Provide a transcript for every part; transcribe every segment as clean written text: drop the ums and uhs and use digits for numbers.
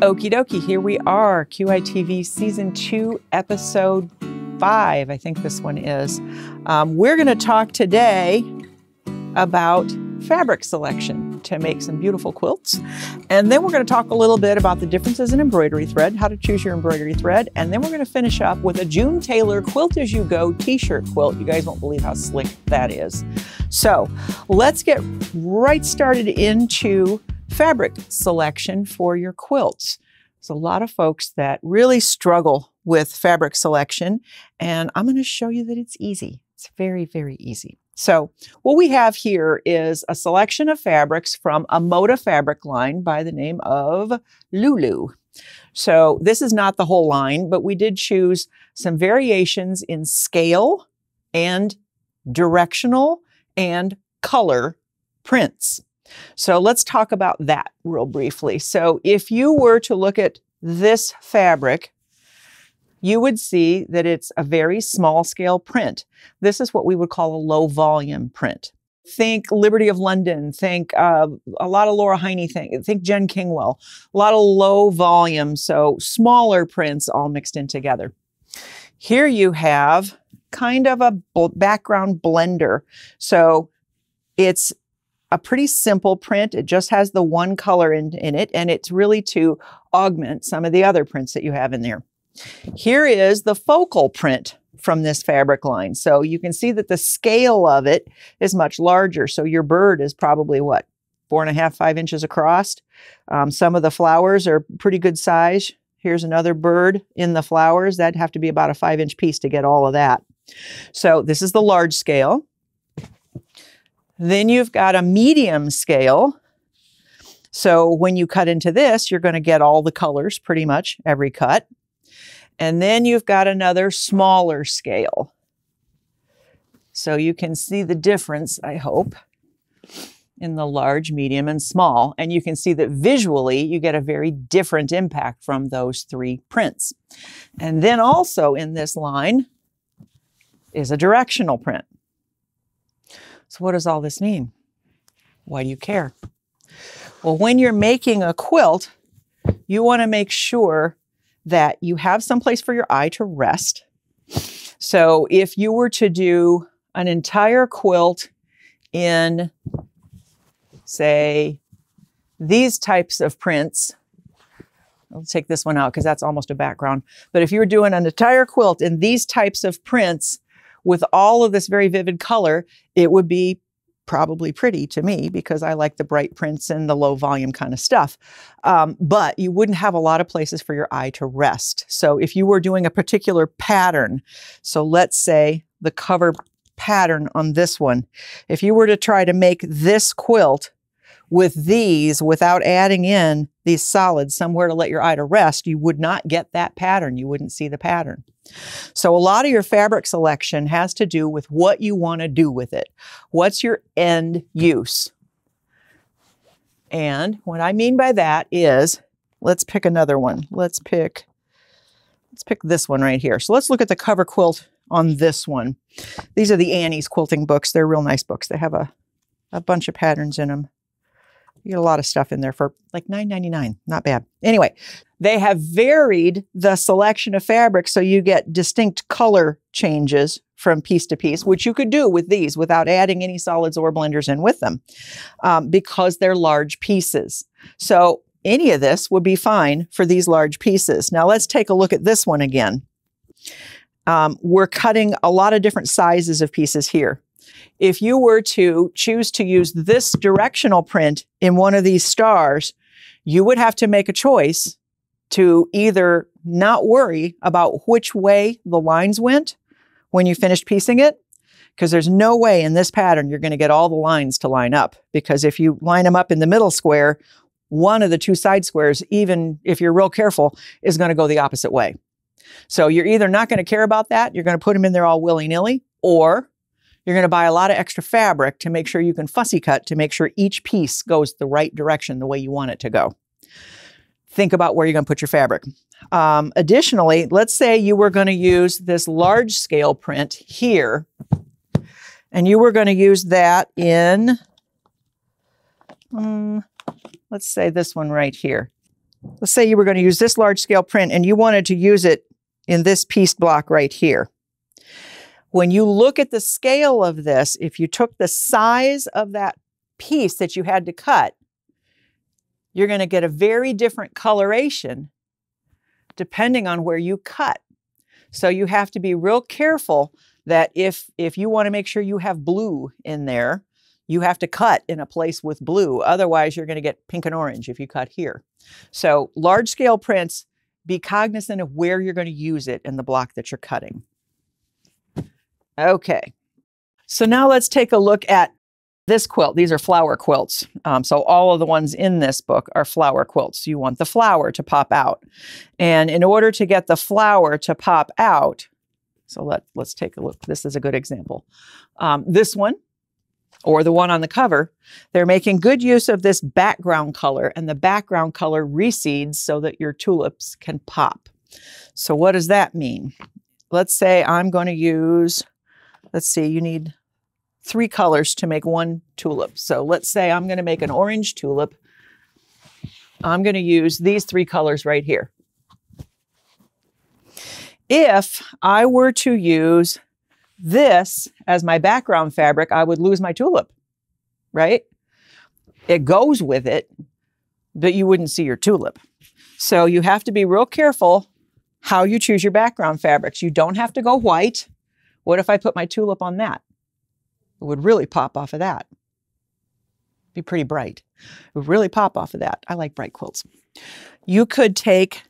Okie dokie, here we are, QITV Season 2, Episode 5, I think this one is. We're going to talk today about fabric selection to make some beautiful quilts. And then we're going to talk a little bit about the differences in embroidery thread, how to choose your embroidery thread. And then we're going to finish up with a June Taylor Quilt As You Go t-shirt quilt. You guys won't believe how slick that is. So let's get right started into fabric selection for your quilts. There's a lot of folks that really struggle with fabric selection, and I'm going to show you that it's easy. It's very, very easy. So what we have here is a selection of fabrics from a Moda fabric line by the name of Lulu. So this is not the whole line, but we did choose some variations in scale and directional and color prints. So let's talk about that real briefly. So if you were to look at this fabric, you would see that it's a very small scale print. This is what we would call a low volume print. Think Liberty of London, think a lot of Laura Heine, think Jen Kingwell, a lot of low volume, so smaller prints all mixed in together. Here you have kind of a background blender. So it's a pretty simple print. It just has the one color in it, and it's really to augment some of the other prints that you have in there. Here is the focal print from this fabric line. So you can see that the scale of it is much larger. So your bird is probably what, 4.5, 5 inches across. Some of the flowers are pretty good size. Here's another bird in the flowers. That'd have to be about a 5-inch piece to get all of that. So this is the large scale. Then you've got a medium scale. So when you cut into this, you're going to get all the colors, pretty much every cut. And then you've got another smaller scale. So you can see the difference, I hope, in the large, medium, and small. And you can see that visually, you get a very different impact from those three prints. And then also in this line is a directional print. So what does all this mean? Why do you care? Well, when you're making a quilt, you want to make sure that you have some place for your eye to rest. So if you were to do an entire quilt in, say, these types of prints, I'll take this one out because that's almost a background. But if you were doing an entire quilt in these types of prints, with all of this very vivid color, it would be probably pretty to me because I like the bright prints and the low volume kind of stuff. But you wouldn't have a lot of places for your eye to rest. So if you were doing a particular pattern, so let's say the cover pattern on this one, if you were to try to make this quilt with these without adding in these solids somewhere to let your eye to rest, you would not get that pattern. You wouldn't see the pattern. So a lot of your fabric selection has to do with what you want to do with it. What's your end use? And what I mean by that is, let's pick another one. Let's pick this one right here. So let's look at the cover quilt on this one. These are the Annie's quilting books. They're real nice books. They have a bunch of patterns in them. You get a lot of stuff in there for like $9.99. Not bad. Anyway, they have varied the selection of fabric so you get distinct color changes from piece to piece, which you could do with these without adding any solids or blenders in with them because they're large pieces. So any of this would be fine for these large pieces. Now let's take a look at this one again. We're cutting a lot of different sizes of pieces here. If you were to choose to use this directional print in one of these stars, you would have to make a choice to either not worry about which way the lines went when you finished piecing it, because there's no way in this pattern you're going to get all the lines to line up, because if you line them up in the middle square, one of the two side squares, even if you're real careful, is going to go the opposite way. So you're either not going to care about that, you're going to put them in there all willy-nilly, or you're going to buy a lot of extra fabric to make sure you can fussy cut to make sure each piece goes the right direction the way you want it to go. Think about where you're going to put your fabric. Additionally, let's say you were going to use this large scale print here, and you were going to use that in, let's say this one right here. let's say you were going to use this large scale print and you wanted to use it in this piece block right here. When you look at the scale of this, if you took the size of that piece that you had to cut, you're going to get a very different coloration depending on where you cut. So you have to be real careful that if you want to make sure you have blue in there, you have to cut in a place with blue. Otherwise, you're going to get pink and orange if you cut here. So large scale prints, be cognizant of where you're going to use it in the block that you're cutting. Okay, so now let's take a look at this quilt. These are flower quilts. So all of the ones in this book are flower quilts. You want the flower to pop out. And in order to get the flower to pop out, so let's take a look. This is a good example. This one, or the one on the cover, they're making good use of this background color, and the background color recedes so that your tulips can pop. So what does that mean? Let's say I'm going to use, let's see, you need 3 colors to make one tulip. So let's say I'm going to make an orange tulip. I'm going to use these 3 colors right here. If I were to use this as my background fabric, I would lose my tulip, right? It goes with it, but you wouldn't see your tulip. So you have to be real careful how you choose your background fabrics. You don't have to go white. What if I put my tulip on that? It would really pop off of that. Be pretty bright. It would really pop off of that. I like bright quilts. You could take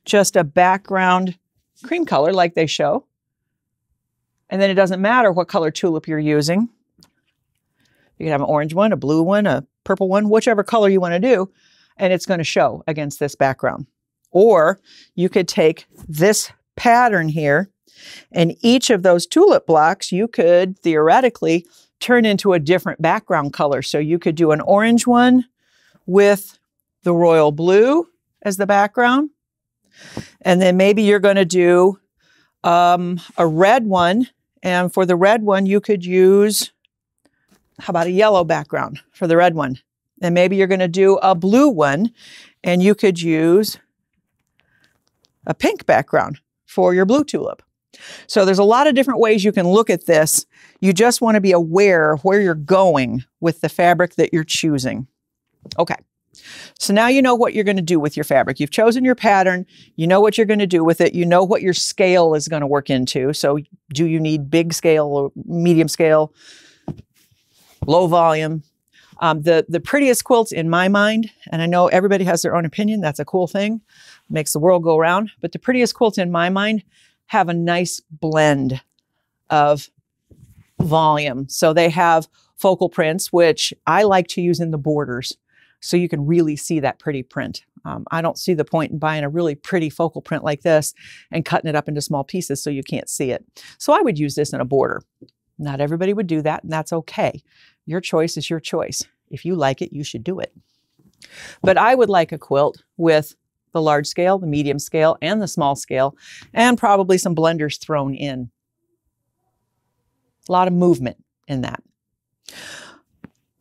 just a background cream color like they show, and then it doesn't matter what color tulip you're using. You can have an orange one, a blue one, a purple one, whichever color you want to do, and it's going to show against this background. Or you could take this pattern here, and each of those tulip blocks you could theoretically turn into a different background color. So you could do an orange one with the royal blue as the background. And then maybe you're going to do a red one. And for the red one, you could use, how about a yellow background for the red one? And maybe you're going to do a blue one, and you could use a pink background for your blue tulip. So there's a lot of different ways you can look at this. You just want to be aware of where you're going with the fabric that you're choosing. Okay, so now you know what you're going to do with your fabric. You've chosen your pattern. You know what you're going to do with it. You know what your scale is going to work into. So do you need big scale or medium scale, low volume? The prettiest quilts in my mind, and I know everybody has their own opinion, that's a cool thing, makes the world go round, but the prettiest quilts in my mind have a nice blend of volume. So they have focal prints, which I like to use in the borders, so you can really see that pretty print. I don't see the point in buying a really pretty focal print like this and cutting it up into small pieces so you can't see it. So I would use this in a border. Not everybody would do that, and that's okay. Your choice is your choice. If you like it, you should do it. But I would like a quilt with the large scale, the medium scale, and the small scale, and probably some blenders thrown in. A lot of movement in that.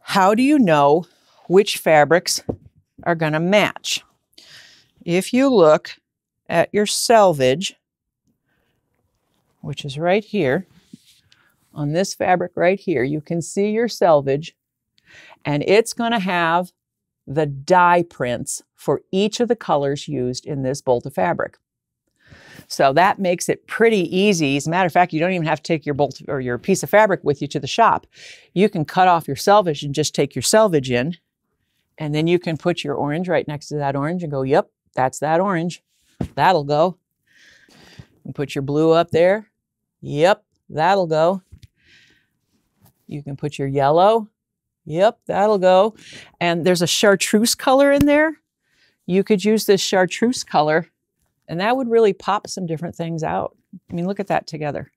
How do you know which fabrics are going to match? If you look at your selvage, which is right here, on this fabric right here, you can see your selvage, and it's going to have the die prints for each of the colors used in this bolt of fabric. So that makes it pretty easy. As a matter of fact, you don't even have to take your bolt or your piece of fabric with you to the shop. You can cut off your selvage and just take your selvage in, and then you can put your orange right next to that orange and go, yep, that's that orange. That'll go. And put your blue up there. Yep, that'll go. You can put your yellow. Yep, that'll go. And there's a chartreuse color in there. You could use this chartreuse color, and that would really pop some different things out. I mean, look at that together.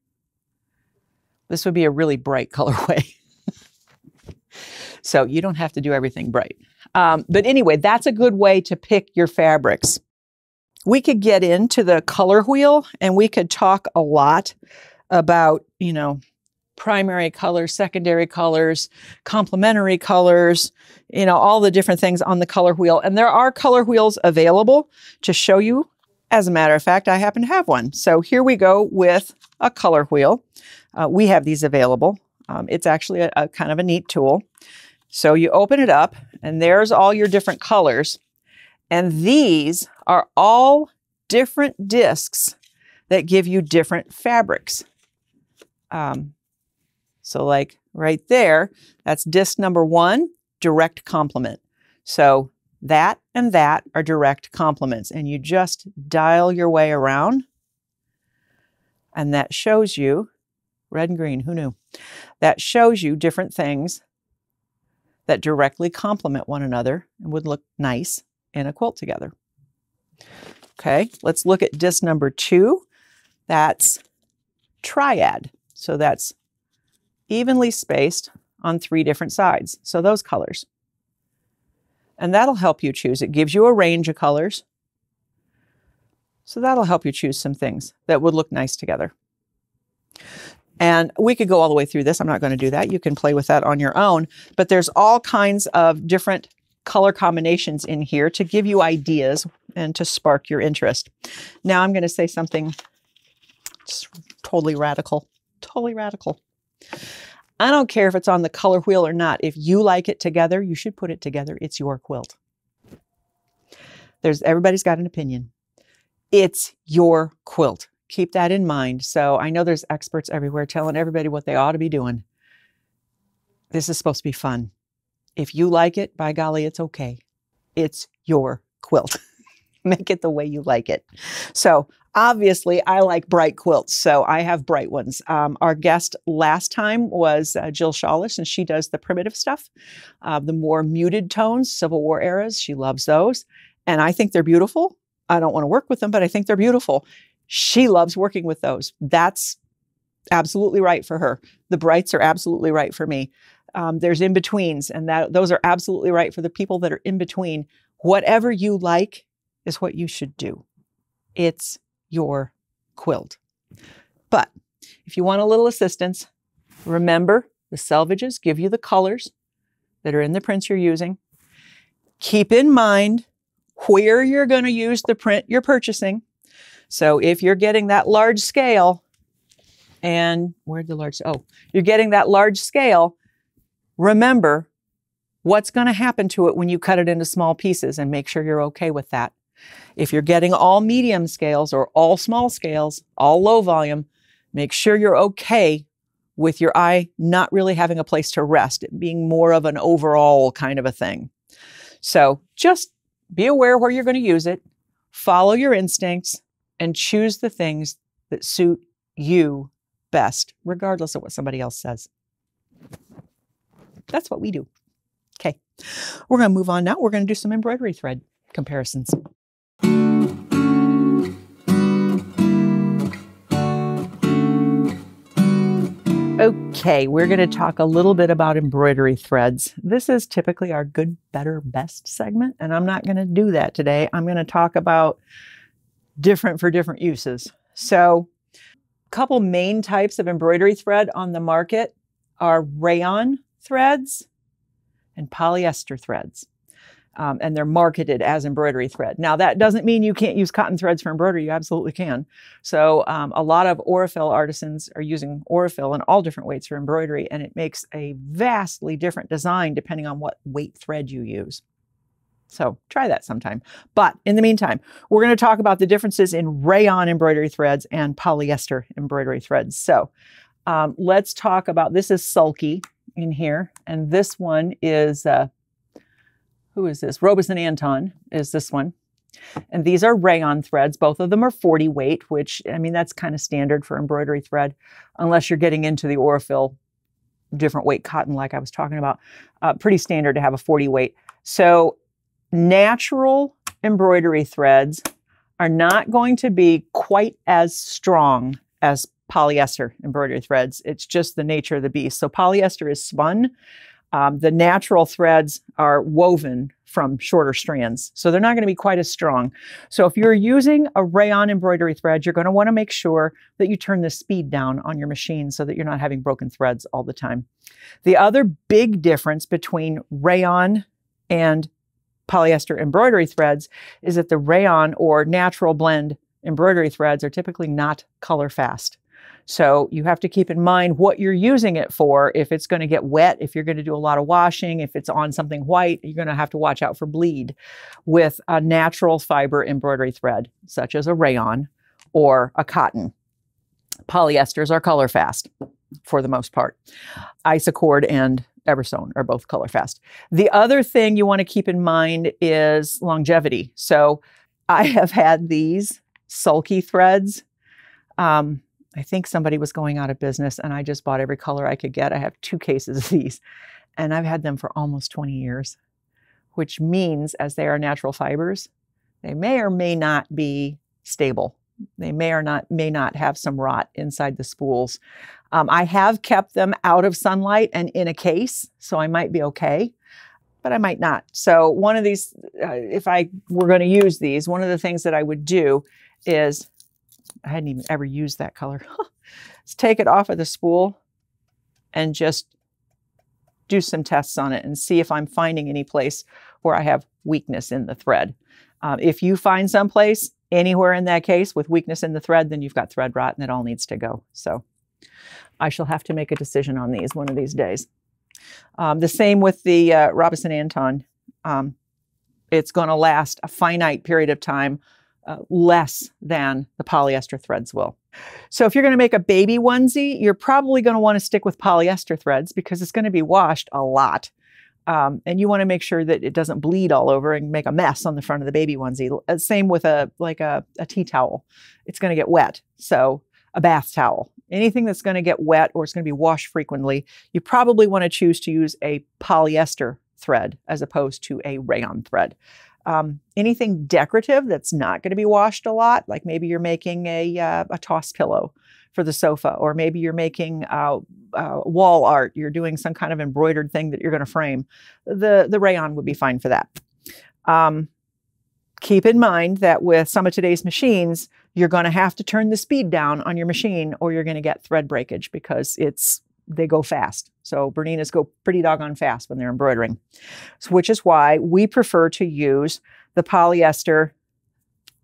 This would be a really bright colorway. So you don't have to do everything bright. But anyway, that's a good way to pick your fabrics. We could get into the color wheel, and we could talk a lot about, you know, primary colors, secondary colors, complementary colors, you know, all the different things on the color wheel. And there are color wheels available to show you. As a matter of fact, I happen to have one. So here we go with a color wheel. We have these available. It's actually a kind of a neat tool. So you open it up and there's all your different colors. And these are all different discs that give you different fabrics. So like right there, that's disc number 1, direct complement. So that and that are direct complements, and you just dial your way around. And that shows you, red and green, who knew? That shows you different things that directly complement one another and would look nice in a quilt together. Okay, let's look at disc number 2. That's triad. So that's evenly spaced on 3 different sides. So those colors. And that'll help you choose. It gives you a range of colors. So that'll help you choose some things that would look nice together. And we could go all the way through this. I'm not going to do that. You can play with that on your own. But there's all kinds of different color combinations in here to give you ideas and to spark your interest. Now I'm going to say something just totally radical. Totally radical. I don't care if it's on the color wheel or not. If you like it together, you should put it together. It's your quilt. Everybody's got an opinion. It's your quilt. Keep that in mind. So I know there's experts everywhere telling everybody what they ought to be doing. This is supposed to be fun. If you like it, by golly, it's okay. It's your quilt. Make it the way you like it. So obviously, I like bright quilts, so I have bright ones. Our guest last time was Jill Shawless, and she does the primitive stuff. The more muted tones, Civil War eras, she loves those. And I think they're beautiful. I don't want to work with them, but I think they're beautiful. She loves working with those. That's absolutely right for her. The brights are absolutely right for me. There's in-betweens, and those are absolutely right for the people that are in between. Whatever you like is what you should do. It's your quilt. But if you want a little assistance, remember the selvages give you the colors that are in the prints you're using. Keep in mind where you're going to use the print you're purchasing. So if you're getting that large scale, and where'd the large, oh, you're getting that large scale, remember what's going to happen to it when you cut it into small pieces, and make sure you're okay with that. If you're getting all medium scales or all small scales, all low volume, make sure you're okay with your eye not really having a place to rest, it being more of an overall kind of a thing. So just be aware where you're going to use it, follow your instincts, and choose the things that suit you best, regardless of what somebody else says. That's what we do. Okay, we're going to move on now. We're going to do some embroidery thread comparisons. Okay, we're going to talk a little bit about embroidery threads. This is typically our good, better, best segment, and I'm not going to do that today. I'm going to talk about different for different uses. So a couple main types of embroidery thread on the market are rayon threads and polyester threads. And they're marketed as embroidery thread. Now, that doesn't mean you can't use cotton threads for embroidery. You absolutely can. So a lot of Aurifil artisans are using Aurifil in all different weights for embroidery, and it makes a vastly different design depending on what weight thread you use. So try that sometime. But in the meantime, we're going to talk about the differences in rayon embroidery threads and polyester embroidery threads. So let's talk about, this is Sulky in here, and this one is... who is this? Robeson Anton is this one. And these are rayon threads. Both of them are 40 weight, which, I mean, that's kind of standard for embroidery thread, unless you're getting into the Aurifil different weight cotton like I was talking about. Pretty standard to have a 40 weight. So natural embroidery threads are not going to be quite as strong as polyester embroidery threads. It's just the nature of the beast. So polyester is spun The natural threads are woven from shorter strands, so they're not going to be quite as strong. So if you're using a rayon embroidery thread, you're going to want to make sure that you turn the speed down on your machine so that you're not having broken threads all the time. The other big difference between rayon and polyester embroidery threads is that the rayon or natural blend embroidery threads are typically not color fast. So you have to keep in mind what you're using it for. If it's going to get wet, if you're going to do a lot of washing, if it's on something white, you're going to have to watch out for bleed with a natural fiber embroidery thread, such as a rayon or a cotton. Polyesters are color fast for the most part. Isocord and Eversewn are both color fast. The other thing you want to keep in mind is longevity. So I have had these sulky threads. I think somebody was going out of business and I just bought every color I could get. I have 2 cases of these and I've had them for almost 20 years, which means as they are natural fibers, they may or may not be stable. They may not have some rot inside the spools. I have kept them out of sunlight and in a case, so I might be okay, but I might not. So one of these, if I were going to use these, one of the things that I would do is, I hadn't even ever used that color. Let's take it off of the spool and just do some tests on it and see if I'm finding any place where I have weakness in the thread. If you find someplace anywhere in that case with weakness in the thread, then you've got thread rot and it all needs to go. So I shall have to make a decision on these one of these days. The same with the Robinson Anton. It's going to last a finite period of time, less than the polyester threads will. So if you're going to make a baby onesie, you're probably going to want to stick with polyester threads because it's going to be washed a lot. And you want to make sure that it doesn't bleed all over and make a mess on the front of the baby onesie. Same with a tea towel. It's going to get wet. So a bath towel, anything that's going to get wet or it's going to be washed frequently, you probably want to choose to use a polyester thread as opposed to a rayon thread. Anything decorative that's not going to be washed a lot, like maybe you're making a toss pillow for the sofa, or maybe you're making wall art, you're doing some kind of embroidered thing that you're going to frame, the rayon would be fine for that. Keep in mind that with some of today's machines, you're going to have to turn the speed down on your machine or you're going to get thread breakage because they go fast. So Berninas go pretty doggone fast when they're embroidering, which is why we prefer to use the polyester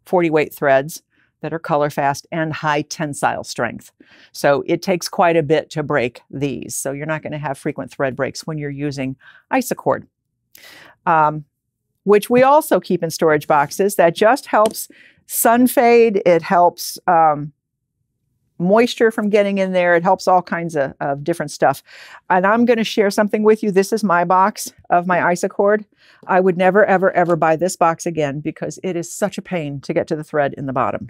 40 weight threads that are color fast and high tensile strength. So it takes quite a bit to break these. So you're not going to have frequent thread breaks when you're using Isocord, which we also keep in storage boxes. That just helps sun fade. It helps moisture from getting in there. It helps all kinds of different stuff. And I'm going to share something with you. This is my box of my Isocord. I would never, ever, ever buy this box again because it is such a pain to get to the thread in the bottom.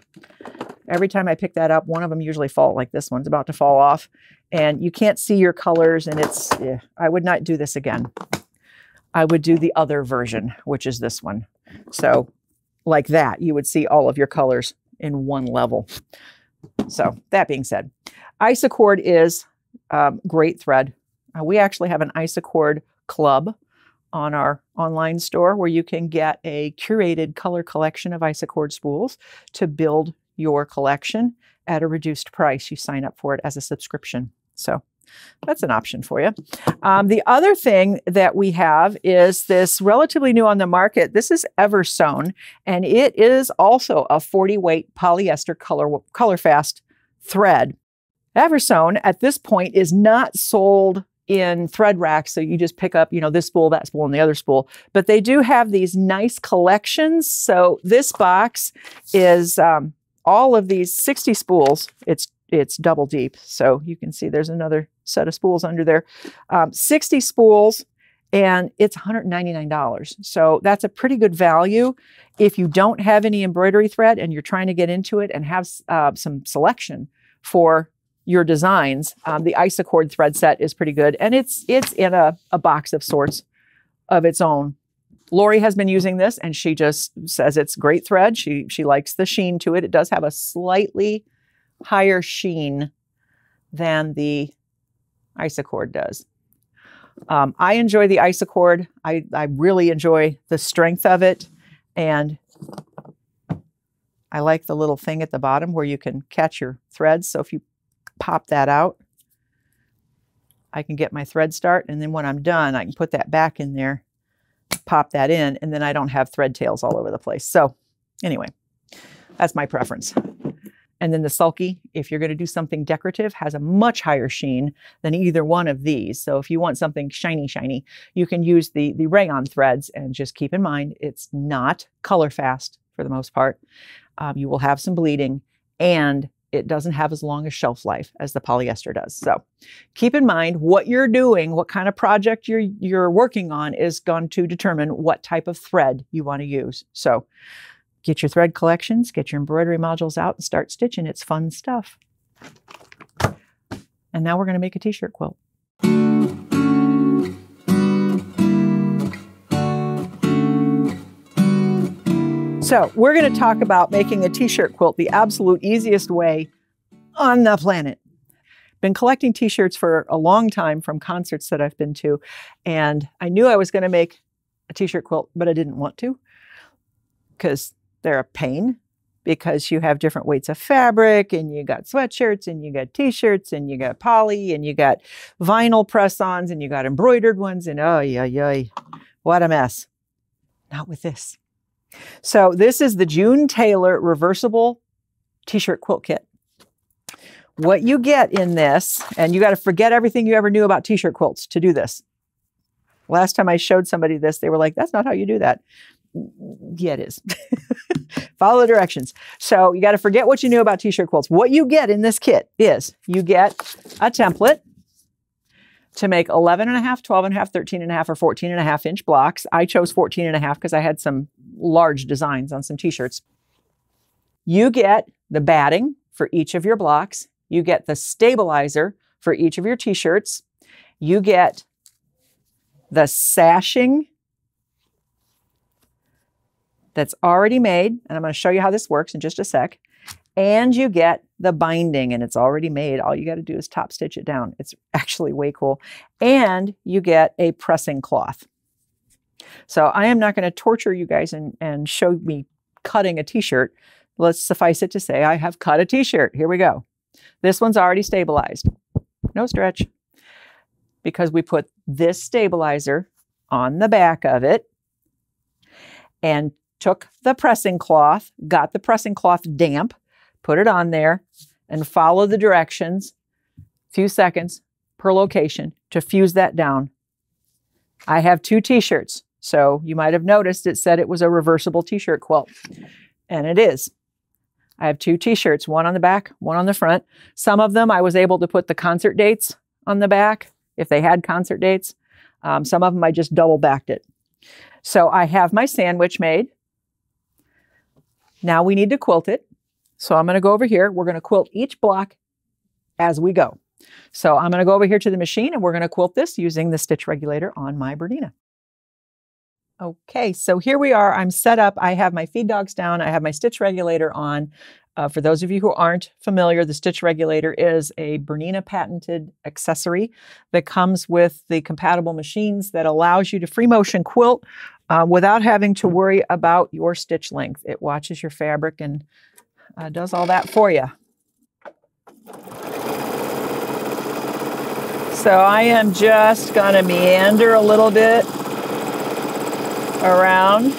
Every time I pick that up, one of them usually falls, like this one's about to fall off. And you can't see your colors and I would not do this again. I would do the other version, which is this one. So like that, you would see all of your colors in one level. So that being said, Isocord is great thread. We actually have an Isocord club on our online store where you can get a curated color collection of Isocord spools to build your collection at a reduced price. You sign up for it as a subscription. So that's an option for you. The other thing that we have is this relatively new on the market. This is Eversewn, and it is also a 40 weight polyester color fast thread. Eversewn at this point is not sold in thread racks, so you just pick up, this spool, that spool, and the other spool. But they do have these nice collections. So this box is all of these 60 spools. It's double deep, so you can see there's another set of spools under there. 60 spools, and it's $199. So that's a pretty good value if you don't have any embroidery thread and you're trying to get into it and have some selection for your designs. The Isocord thread set is pretty good, and it's in a box of sorts of its own. Lori has been using this, and she just says it's great thread. She likes the sheen to it. It does have a slightly higher sheen than the Isocord does. I enjoy the Isocord. I really enjoy the strength of it. And I like the little thing at the bottom where you can catch your threads. So if you pop that out, I can get my thread start. And then when I'm done, I can put that back in there, pop that in, and then I don't have thread tails all over the place. So anyway, that's my preference. And then the sulky, if you're going to do something decorative, has a much higher sheen than either one of these. So if you want something shiny, shiny, you can use the Rayon Threads, and just keep in mind, it's not color fast for the most part. You will have some bleeding, and it doesn't have as long a shelf life as the polyester does. So keep in mind what you're doing, what kind of project you're working on is going to determine what type of thread you want to use. So get your thread collections, get your embroidery modules out, and start stitching. It's fun stuff. And now we're going to make a t-shirt quilt. So we're going to talk about making a t-shirt quilt the absolute easiest way on the planet. Been collecting t-shirts for a long time from concerts that I've been to, and I knew I was going to make a t-shirt quilt, but I didn't want to because they're a pain, because you have different weights of fabric, and you got sweatshirts, and you got t-shirts, and you got poly, and you got vinyl press-ons, and you got embroidered ones, and oh, yeah, what a mess. Not with this. So this is the June Taylor Reversible T-shirt quilt kit. What you get in this, and you got to forget everything you ever knew about t-shirt quilts to do this. Last time I showed somebody this, they were like, that's not how you do that. Yeah, it is. Follow the directions. So you got to forget what you knew about t-shirt quilts. What you get in this kit is you get a template to make 11.5, 12.5, 13.5, or 14.5 inch blocks. I chose 14.5 because I had some large designs on some t-shirts. You get the batting for each of your blocks. You get the stabilizer for each of your t-shirts. You get the sashing that's already made, and I'm going to show you how this works in just a sec. And you get the binding, and it's already made. All you got to do is top stitch it down. It's actually way cool. And you get a pressing cloth. So I am not going to torture you guys and show me cutting a t-shirt. Let's suffice it to say I have cut a t-shirt. Here we go. This one's already stabilized. No stretch. Because we put this stabilizer on the back of it and took the pressing cloth, got the pressing cloth damp, put it on there, and follow the directions, few seconds per location, to fuse that down. I have 2 t-shirts, so you might have noticed it said it was a reversible t-shirt quilt, and it is. I have 2 t-shirts, one on the back, one on the front. Some of them I was able to put the concert dates on the back, if they had concert dates. Some of them I just double backed it. So I have my sandwich made. Now we need to quilt it. So I'm going to go over here. We're going to quilt each block as we go. So I'm going to go over here to the machine, and we're going to quilt this using the stitch regulator on my Bernina. Okay, so here we are. I'm set up. I have my feed dogs down. I have my stitch regulator on. For those of you who aren't familiar, the stitch regulator is a Bernina patented accessory that comes with the compatible machines that allows you to free motion quilt without having to worry about your stitch length. It watches your fabric and does all that for you. So I am just going to meander a little bit around.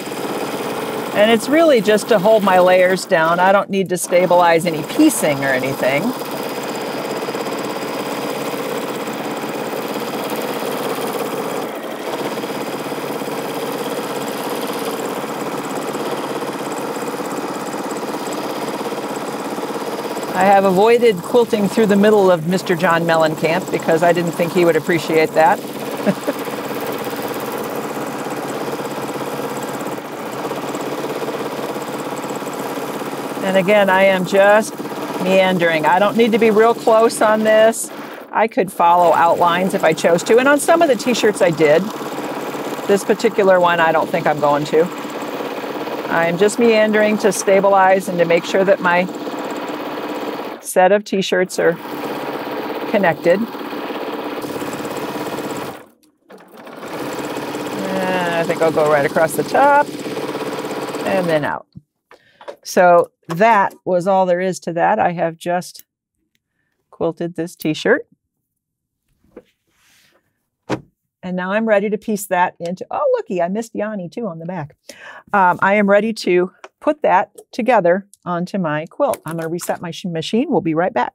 And it's really just to hold my layers down. I don't need to stabilize any piecing or anything. I have avoided quilting through the middle of Mr. John Mellencamp because I didn't think he would appreciate that. And again, I am just meandering. I don't need to be real close on this. I could follow outlines if I chose to. And on some of the t-shirts I did. This particular one, I don't think I'm going to. I'm just meandering to stabilize and to make sure that my set of t-shirts are connected. think I'll go right across the top and then out. So that was all there is to that. I have just quilted this t-shirt. And now I'm ready to piece that into, oh, looky, I missed Yanni too on the back. I am ready to put that together onto my quilt. I'm going to reset my machine. We'll be right back.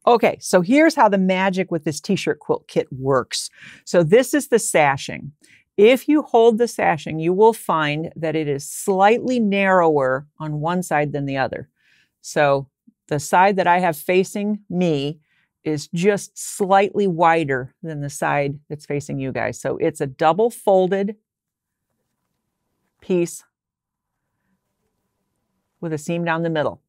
Okay, so here's how the magic with this t-shirt quilt kit works. So this is the sashing. If you hold the sashing, you will find that it is slightly narrower on one side than the other. So the side that I have facing me is just slightly wider than the side that's facing you guys. So it's a double folded piece with a seam down the middle.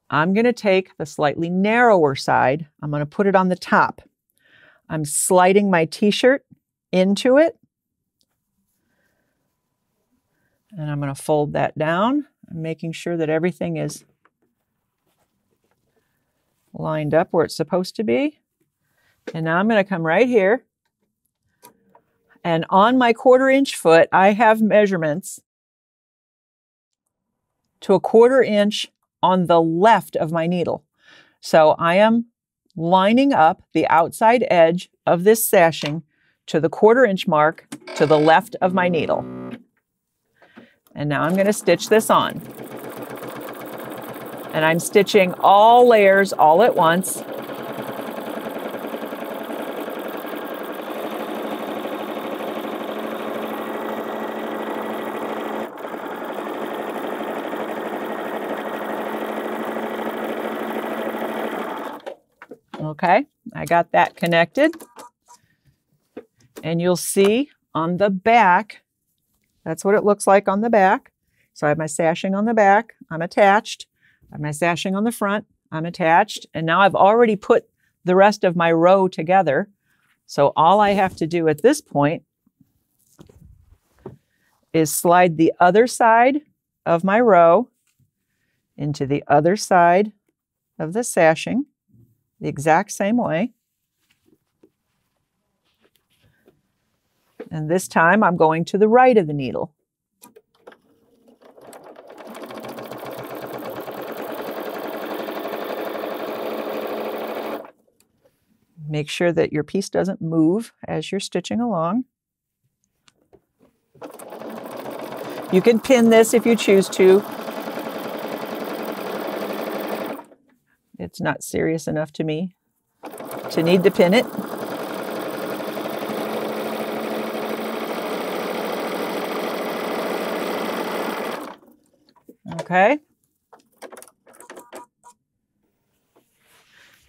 I'm going to take the slightly narrower side. I'm going to put it on the top. I'm sliding my t-shirt into it. And I'm going to fold that down. I'm making sure that everything is lined up where it's supposed to be. And now I'm going to come right here. And on my 1/4 inch foot, I have measurements to a 1/4 inch on the left of my needle. So I am lining up the outside edge of this sashing to the 1/4 inch mark to the left of my needle. And now I'm going to stitch this on. And I'm stitching all layers all at once. Okay, I got that connected. And you'll see on the back, that's what it looks like on the back. So I have my sashing on the back, I'm attached. I have my sashing on the front, I'm attached. And now I've already put the rest of my row together. So all I have to do at this point is slide the other side of my row into the other side of the sashing, the exact same way. And this time I'm going to the right of the needle. Make sure that your piece doesn't move as you're stitching along. You can pin this if you choose to. It's not serious enough to me to need to pin it. Okay.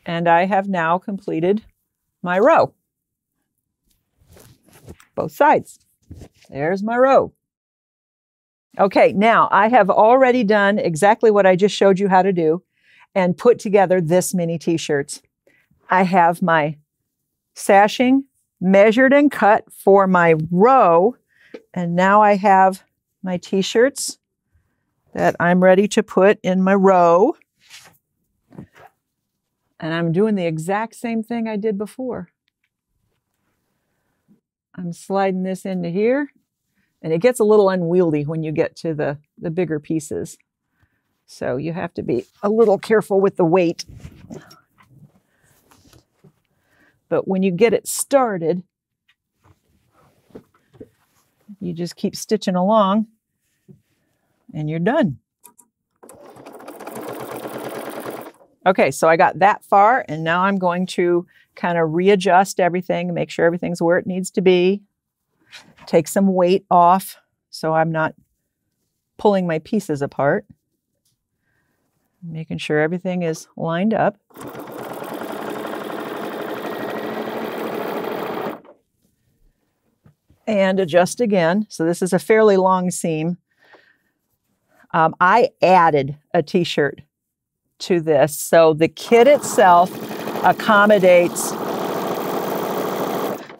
And I have now completed my row. Both sides. There's my row. Okay, now I have already done exactly what I just showed you how to do and put together this many t-shirts. I have my sashing measured and cut for my row, and now I have my t-shirts that I'm ready to put in my row. And I'm doing the exact same thing I did before. I'm sliding this into here, and it gets a little unwieldy when you get to the bigger pieces. So you have to be a little careful with the weight. But when you get it started, you just keep stitching along and you're done. Okay, so I got that far, and now I'm going to kind of readjust everything, make sure everything's where it needs to be. Take some weight off so I'm not pulling my pieces apart. Making sure everything is lined up. And adjust again. So this is a fairly long seam. I added a t-shirt to this. So the kit itself accommodates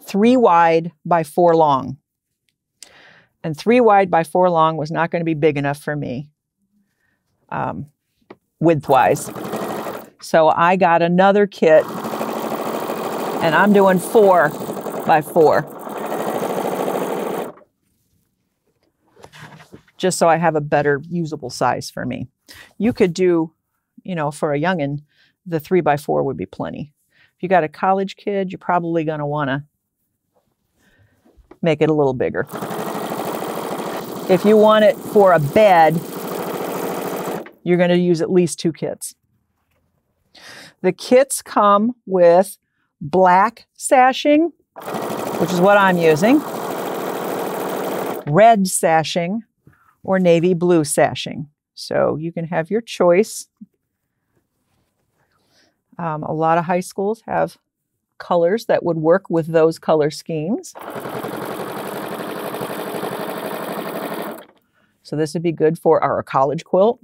3 wide by 4 long. And 3 wide by 4 long was not going to be big enough for me, width-wise. So I got another kit, and I'm doing 4 by 4. just so I have a better usable size for me. You could do, you know, for a youngin', the 3x4 would be plenty. If you got a college kid, you're probably going to want to make it a little bigger. If you want it for a bed, you're going to use at least 2 kits. The kits come with black sashing, which is what I'm using, red sashing, or navy blue sashing. So you can have your choice. A lot of high schools have colors that would work with those color schemes. So this would be good for our college quilt.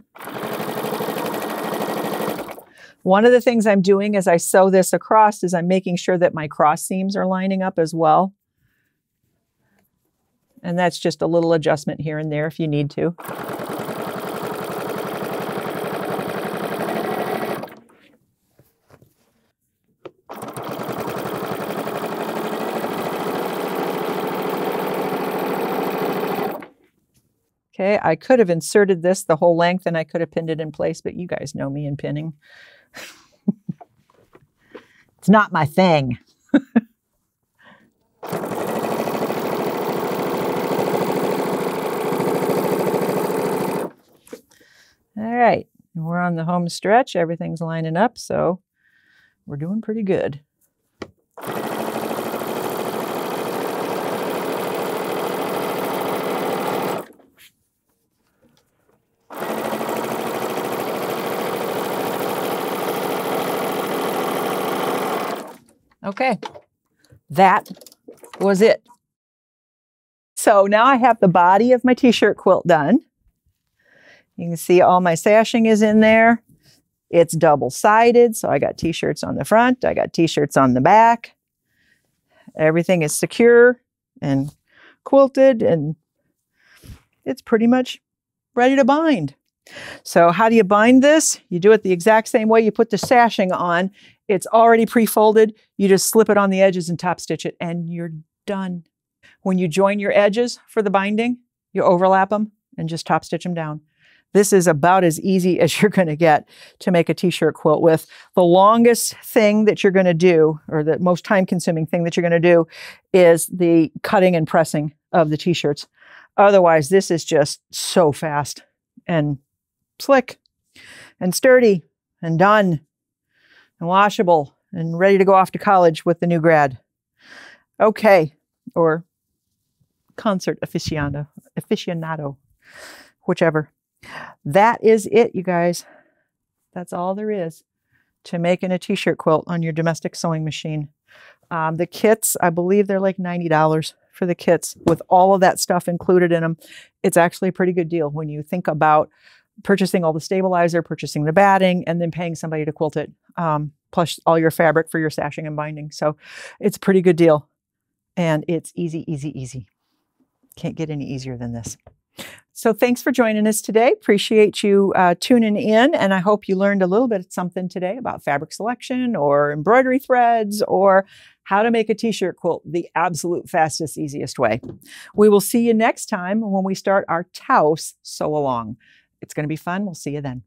One of the things I'm doing as I sew this across is I'm making sure that my cross seams are lining up as well. And that's just a little adjustment here and there if you need to. Okay, I could have inserted this the whole length and I could have pinned it in place, but you guys know me in pinning. It's not my thing. All right, we're on the home stretch. Everything's lining up, so we're doing pretty good. Okay, that was it. So now I have the body of my t-shirt quilt done. You can see all my sashing is in there. It's double-sided, so I got t-shirts on the front, I got t-shirts on the back. Everything is secure and quilted, and it's pretty much ready to bind. So how do you bind this? You do it the exact same way you put the sashing on. It's already pre-folded. You just slip it on the edges and top stitch it, and you're done. When you join your edges for the binding, you overlap them and just top stitch them down. This is about as easy as you're going to get to make a t-shirt quilt with. The longest thing that you're going to do, or the most time-consuming thing that you're going to do, is the cutting and pressing of the t-shirts. Otherwise, this is just so fast and slick and sturdy and done and washable and ready to go off to college with the new grad. Okay, or concert aficionado, whichever. That is it, you guys. That's all there is to making a t-shirt quilt on your domestic sewing machine. The kits, I believe they're like $90 for the kits with all of that stuff included in them. It's actually a pretty good deal when you think about purchasing all the stabilizer, purchasing the batting, and then paying somebody to quilt it, plus all your fabric for your sashing and binding. So it's a pretty good deal. And it's easy, easy, easy. Can't get any easier than this. So thanks for joining us today. Appreciate you tuning in, and I hope you learned a little bit of something today about fabric selection or embroidery threads or how to make a t-shirt quilt the absolute fastest, easiest way. We will see you next time when we start our Taos sew along. It's going to be fun. We'll see you then.